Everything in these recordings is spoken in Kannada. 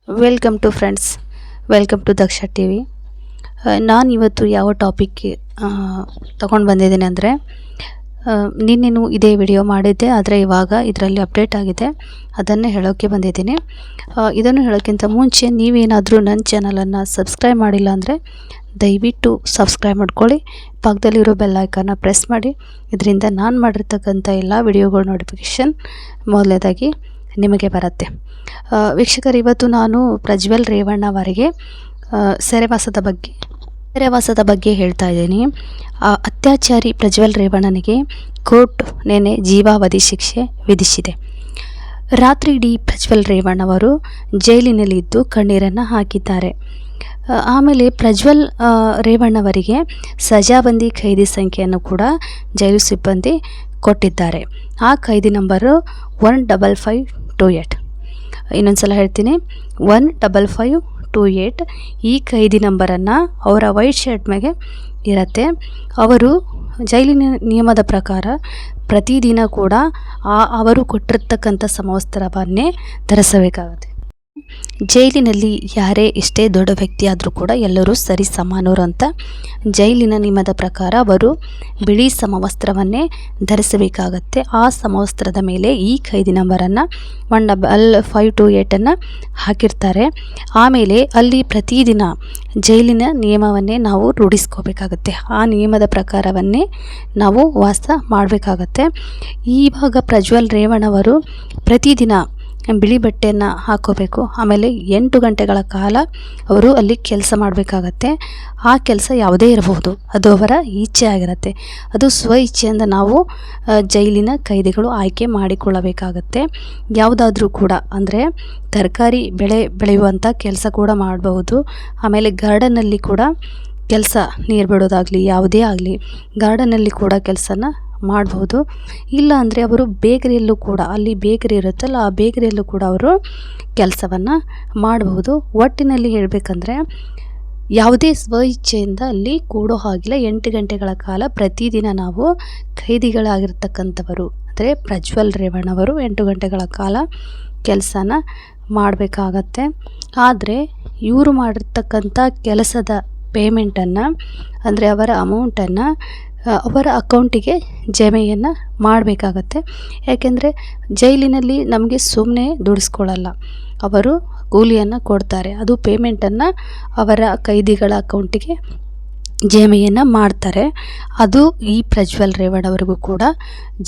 Welcome to friends, welcome to Daksha T V. ನಾನು ಇವತ್ತು ಯಾವ ಟಾಪಿಕ್ಗೆ ತೊಗೊಂಡು ಬಂದಿದ್ದೀನಿ ಅಂದರೆ, ನಿನ್ನೇನು ಇದೇ ವಿಡಿಯೋ ಮಾಡಿದ್ದೆ, ಆದರೆ ಇವಾಗ ಇದರಲ್ಲಿ ಅಪ್ಡೇಟ್ ಆಗಿದೆ, ಅದನ್ನೇ ಹೇಳೋಕ್ಕೆ ಬಂದಿದ್ದೀನಿ. ಇದನ್ನು ಹೇಳೋಕ್ಕಿಂತ ಮುಂಚೆ ನೀವೇನಾದರೂ ನನ್ನ ಚಾನಲನ್ನು ಸಬ್ಸ್ಕ್ರೈಬ್ ಮಾಡಿಲ್ಲ ಅಂದರೆ ದಯವಿಟ್ಟು ಸಬ್ಸ್ಕ್ರೈಬ್ ಮಾಡ್ಕೊಳ್ಳಿ, ಪಕ್ಕದಲ್ಲಿರೋ ಬೆಲ್ ಐಕಾನ್ನ ಪ್ರೆಸ್ ಮಾಡಿ. ಇದರಿಂದ ನಾನು ಮಾಡಿರ್ತಕ್ಕಂಥ ಎಲ್ಲ ವಿಡಿಯೋಗಳ ನೋಟಿಫಿಕೇಷನ್ ಮೊದಲನೇದಾಗಿ ನಿಮಗೆ ಬರುತ್ತೆ. ವೀಕ್ಷಕರು, ಇವತ್ತು ನಾನು ಪ್ರಜ್ವಲ್ ರೇವಣ್ಣ ಅವರಿಗೆ ಸೆರೆವಾಸದ ಬಗ್ಗೆ ಹೇಳ್ತಾ ಇದ್ದೀನಿ. ಅತ್ಯಾಚಾರಿ ಪ್ರಜ್ವಲ್ ರೇವಣ್ಣನಿಗೆ ಕೋರ್ಟ್ ನೆನ್ನೆ ಜೀವಾವಧಿ ಶಿಕ್ಷೆ ವಿಧಿಸಿದೆ. ರಾತ್ರಿ ಇಡೀ ಪ್ರಜ್ವಲ್ ರೇವಣ್ಣ ಅವರು ಜೈಲಿನಲ್ಲಿದ್ದು ಕಣ್ಣೀರನ್ನು ಹಾಕಿದ್ದಾರೆ. ಆಮೇಲೆ ಪ್ರಜ್ವಲ್ ರೇವಣ್ಣವರಿಗೆ ಸಜಾಬಂದಿ ಖೈದಿ ಸಂಖ್ಯೆಯನ್ನು ಕೂಡ ಜೈಲು ಸಿಬ್ಬಂದಿ ಕೊಟ್ಟಿದ್ದಾರೆ. ಆ ಖೈದಿ ನಂಬರು 15528. ಇನ್ನೊಂದು ಸಲ ಹೇಳ್ತೀನಿ, 15528. ಈ ಖೈದಿ ನಂಬರನ್ನು ಅವರ ವೈಟ್ ಶರ್ಟ್ ಮೇಲೆ ಇರುತ್ತೆ. ಅವರು ಜೈಲಿನ ನಿಯಮದ ಪ್ರಕಾರ ಪ್ರತಿದಿನ ಕೂಡ ಅವರು ಕೊಟ್ಟಿರ್ತಕ್ಕಂಥ ಸಮವಸ್ತ್ರವನ್ನೇ ಧರಿಸಬೇಕಾಗುತ್ತೆ. ಜೈಲಿನಲ್ಲಿ ಯಾರೇ ಎಷ್ಟೇ ದೊಡ್ಡ ವ್ಯಕ್ತಿ ಆದರೂ ಕೂಡ ಎಲ್ಲರೂ ಸರಿ ಸಮಾನರು ಅಂತ ಜೈಲಿನ ನಿಯಮದ ಪ್ರಕಾರ ಅವರು ಬಿಳಿ ಸಮವಸ್ತ್ರವನ್ನೇ ಧರಿಸಬೇಕಾಗತ್ತೆ. ಆ ಸಮವಸ್ತ್ರದ ಮೇಲೆ ಈ ಖೈದಿ ನಂಬರನ್ನು 15528 ಹಾಕಿರ್ತಾರೆ. ಆಮೇಲೆ ಅಲ್ಲಿ ಪ್ರತಿದಿನ ಜೈಲಿನ ನಿಯಮವನ್ನೇ ನಾವು ರೂಢಿಸ್ಕೋಬೇಕಾಗತ್ತೆ. ಆ ನಿಯಮದ ಪ್ರಕಾರವನ್ನೇ ನಾವು ವಾಸ ಮಾಡಬೇಕಾಗತ್ತೆ. ಇವಾಗ ಪ್ರಜ್ವಲ್ ರೇವಣ್ಣವರು ಪ್ರತಿದಿನ ಬಿಳಿ ಬಟ್ಟೆಯನ್ನು ಹಾಕೋಬೇಕು. ಆಮೇಲೆ 8 ಗಂಟೆಗಳ ಕಾಲ ಅವರು ಅಲ್ಲಿ ಕೆಲಸ ಮಾಡಬೇಕಾಗತ್ತೆ. ಆ ಕೆಲಸ ಯಾವುದೇ ಇರಬಹುದು, ಅದು ಅವರ ಇಚ್ಛೆ ಆಗಿರುತ್ತೆ. ಅದು ಸ್ವ ಇಚ್ಛೆಯಿಂದ ನಾವು ಜೈಲಿನ ಖೈದಿಗಳು ಆಯ್ಕೆ ಮಾಡಿಕೊಳ್ಳಬೇಕಾಗತ್ತೆ. ಯಾವುದಾದ್ರೂ ಕೂಡ ಅಂದರೆ ತರಕಾರಿ ಬೆಳೆಯುವಂಥ ಕೆಲಸ ಕೂಡ ಮಾಡಬಹುದು. ಆಮೇಲೆ ಗಾರ್ಡನ್ನಲ್ಲಿ ಕೂಡ ಕೆಲಸ, ನೀರು ಬಿಡೋದಾಗಲಿ ಯಾವುದೇ ಆಗಲಿ ಗಾರ್ಡನ್ನಲ್ಲಿ ಕೂಡ ಕೆಲಸನ ಮಾಡಬಹುದು. ಇಲ್ಲ ಅಂದರೆ ಅವರು ಬೇಕರಿಯಲ್ಲೂ ಕೂಡ, ಅಲ್ಲಿ ಬೇಕರಿ ಇರುತ್ತಲ್ಲ, ಆ ಬೇಕರಿಯಲ್ಲೂ ಕೂಡ ಅವರು ಕೆಲಸವನ್ನು ಮಾಡಬಹುದು. ಒಟ್ಟಿನಲ್ಲಿ ಹೇಳಬೇಕಂದ್ರೆ ಯಾವುದೇ ಸ್ವ ಇಚ್ಛೆಯಿಂದ ಅಲ್ಲಿ ಕೂಡೋ ಹಾಗಿಲ್ಲ. 8 ಗಂಟೆಗಳ ಕಾಲ ಪ್ರತಿದಿನ ನಾವು ಖೈದಿಗಳಾಗಿರ್ತಕ್ಕಂಥವರು ಅಂದರೆ ಪ್ರಜ್ವಲ್ ರೇವಣ್ಣವರು 8 ಗಂಟೆಗಳ ಕಾಲ ಕೆಲಸನ ಮಾಡಬೇಕಾಗತ್ತೆ. ಆದರೆ ಇವರು ಮಾಡಿರ್ತಕ್ಕಂಥ ಕೆಲಸದ ಪೇಮೆಂಟನ್ನು ಅಂದರೆ ಅವರ ಅಮೌಂಟನ್ನು ಅವರ ಅಕೌಂಟಿಗೆ ಜಮೆಯನ್ನು ಮಾಡಬೇಕಾಗತ್ತೆ. ಯಾಕೆಂದರೆ ಜೈಲಿನಲ್ಲಿ ನಮಗೆ ಸುಮ್ಮನೆ ದುಡಿಸ್ಕೊಳ್ಳಲ್ಲ, ಅವರು ಕೂಲಿಯನ್ನು ಕೊಡ್ತಾರೆ. ಅದು ಪೇಮೆಂಟನ್ನು ಅವರ ಖೈದಿಗಳ ಅಕೌಂಟಿಗೆ ಜಮೆಯನ್ನು ಮಾಡ್ತಾರೆ. ಅದು ಈ ಪ್ರಜ್ವಲ್ ರೇವಣ್ಣವರಿಗೂ ಕೂಡ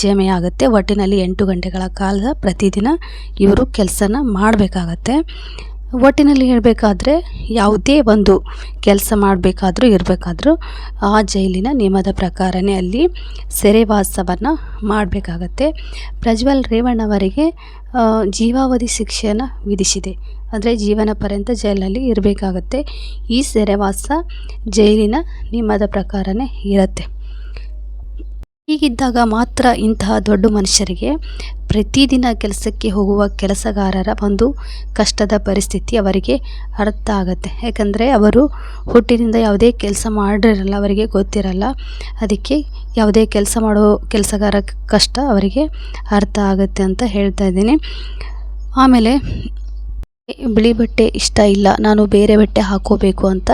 ಜಮೆ ಆಗುತ್ತೆ. ಒಟ್ಟಿನಲ್ಲಿ 8 ಗಂಟೆಗಳ ಕಾಲ ಪ್ರತಿದಿನ ಇವರು ಕೆಲಸನ ಮಾಡಬೇಕಾಗತ್ತೆ. ಒಟ್ಟಿನಲ್ಲಿ ಹೇಳಬೇಕಾದ್ರೆ ಯಾವುದೇ ಒಂದು ಕೆಲಸ ಮಾಡಬೇಕಾದ್ರೂ ಇರಬೇಕಾದ್ರೂ ಆ ಜೈಲಿನ ನಿಯಮದ ಪ್ರಕಾರನೇ ಅಲ್ಲಿ ಸೆರೆವಾಸವನ್ನು ಮಾಡಬೇಕಾಗತ್ತೆ. ಪ್ರಜ್ವಲ್ ರೇವಣ್ಣವರಿಗೆ ಜೀವಾವಧಿ ಶಿಕ್ಷೆಯನ್ನು ವಿಧಿಸಿದೆ. ಅಂದರೆ ಜೀವನ ಪರ್ಯಂತ ಜೈಲಿನಲ್ಲಿ ಇರಬೇಕಾಗತ್ತೆ. ಈ ಸೆರೆವಾಸ ಜೈಲಿನ ನಿಯಮದ ಪ್ರಕಾರನೇ ಇರುತ್ತೆ. ಹೀಗಿದ್ದಾಗ ಮಾತ್ರ ಇಂತಹ ದೊಡ್ಡ ಮನುಷ್ಯರಿಗೆ ಪ್ರತಿದಿನ ಕೆಲಸಕ್ಕೆ ಹೋಗುವ ಕೆಲಸಗಾರರ ಒಂದು ಕಷ್ಟದ ಪರಿಸ್ಥಿತಿ ಅವರಿಗೆ ಅರ್ಥ ಆಗುತ್ತೆ. ಯಾಕಂದರೆ ಅವರು ಹುಟ್ಟಿನಿಂದ ಯಾವುದೇ ಕೆಲಸ ಮಾಡಿರಲ್ಲ, ಅವರಿಗೆ ಗೊತ್ತಿರಲ್ಲ. ಅದಕ್ಕೆ ಯಾವುದೇ ಕೆಲಸ ಮಾಡೋ ಕೆಲಸಗಾರ ಕಷ್ಟ ಅವರಿಗೆ ಅರ್ಥ ಆಗುತ್ತೆ ಅಂತ ಹೇಳ್ತಾ ಇದ್ದೀನಿ. ಆಮೇಲೆ ಬಿಳಿ ಬಟ್ಟೆ ಇಷ್ಟ ಇಲ್ಲ, ನಾನು ಬೇರೆ ಬಟ್ಟೆ ಹಾಕೋಬೇಕು ಅಂತ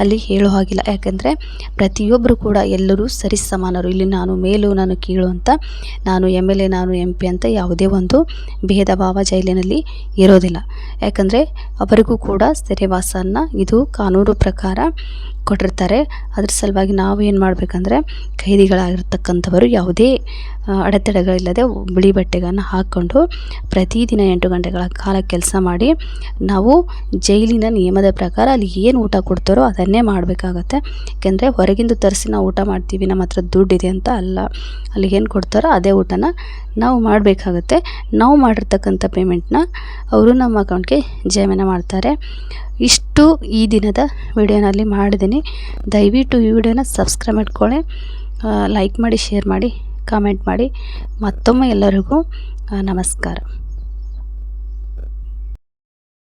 ಅಲ್ಲಿ ಹೇಳೋ ಹಾಗಿಲ್ಲ. ಯಾಕಂದರೆ ಪ್ರತಿಯೊಬ್ಬರು ಕೂಡ ಎಲ್ಲರೂ ಸರಿ ಸಮಾನರು. ಇಲ್ಲಿ ನಾನು ಮೇಲು ನಾನು ಕೀಳು ಅಂತ, ನಾನು MLA ನಾನು MP ಅಂತ ಯಾವುದೇ ಒಂದು ಭೇದ ಭಾವ ಜೈಲಿನಲ್ಲಿ ಇರೋದಿಲ್ಲ. ಯಾಕಂದರೆ ಅವರಿಗೂ ಕೂಡ ಸೆರೆವಾಸವನ್ನು ಇದು ಕಾನೂನು ಪ್ರಕಾರ ಕೊಟ್ಟಿರ್ತಾರೆ. ಅದ್ರ ಸಲುವಾಗಿ ನಾವು ಏನು ಮಾಡಬೇಕಂದ್ರೆ ಖೈದಿಗಳಾಗಿರ್ತಕ್ಕಂಥವರು ಯಾವುದೇ ಅಡೆತಡೆಗಳಿಲ್ಲದೆ ಬಿಳಿ ಬಟ್ಟೆಗಳನ್ನು ಹಾಕ್ಕೊಂಡು ಪ್ರತಿದಿನ 8 ಗಂಟೆಗಳ ಕಾಲ ಕೆಲಸ ಮಾಡಿ ನಾವು ಜೈಲಿನ ನಿಯಮದ ಪ್ರಕಾರ ಅಲ್ಲಿ ಏನು ಊಟ ಕೊಡ್ತಾರೋ ಅದನ್ನೇ ಮಾಡಬೇಕಾಗತ್ತೆ. ಯಾಕೆಂದರೆ ಹೊರಗಿಂದ ತರಿಸಿ ನಾವು ಊಟ ಮಾಡ್ತೀವಿ, ನಮ್ಮ ಹತ್ರ ದುಡ್ಡಿದೆ ಅಂತ ಅಲ್ಲ. ಅಲ್ಲಿ ಏನು ಕೊಡ್ತಾರೋ ಅದೇ ಊಟನ ನಾವು ಮಾಡಬೇಕಾಗತ್ತೆ. ನಾವು ಮಾಡಿರ್ತಕ್ಕಂಥ ಪೇಮೆಂಟ್ನ ಅವರು ನಮ್ಮ ಅಕೌಂಟ್ಗೆ ಜಮೆನ ಮಾಡ್ತಾರೆ. ಇಷ್ಟು ಈ ದಿನದ ವಿಡಿಯೋನಲ್ಲಿ ಮಾಡಿದ್ದೀನಿ. ದಯವಿಟ್ಟು ಈ ವಿಡಿಯೋನ ಸಬ್ಸ್ಕ್ರೈಬ್ ಮಾಡ್ಕೊಳ್ಳಿ, ಲೈಕ್ ಮಾಡಿ, ಶೇರ್ ಮಾಡಿ, ಕಾಮೆಂಟ್ ಮಾಡಿ. ಮತ್ತೊಮ್ಮೆ ಎಲ್ಲರಿಗೂ ನಮಸ್ಕಾರ.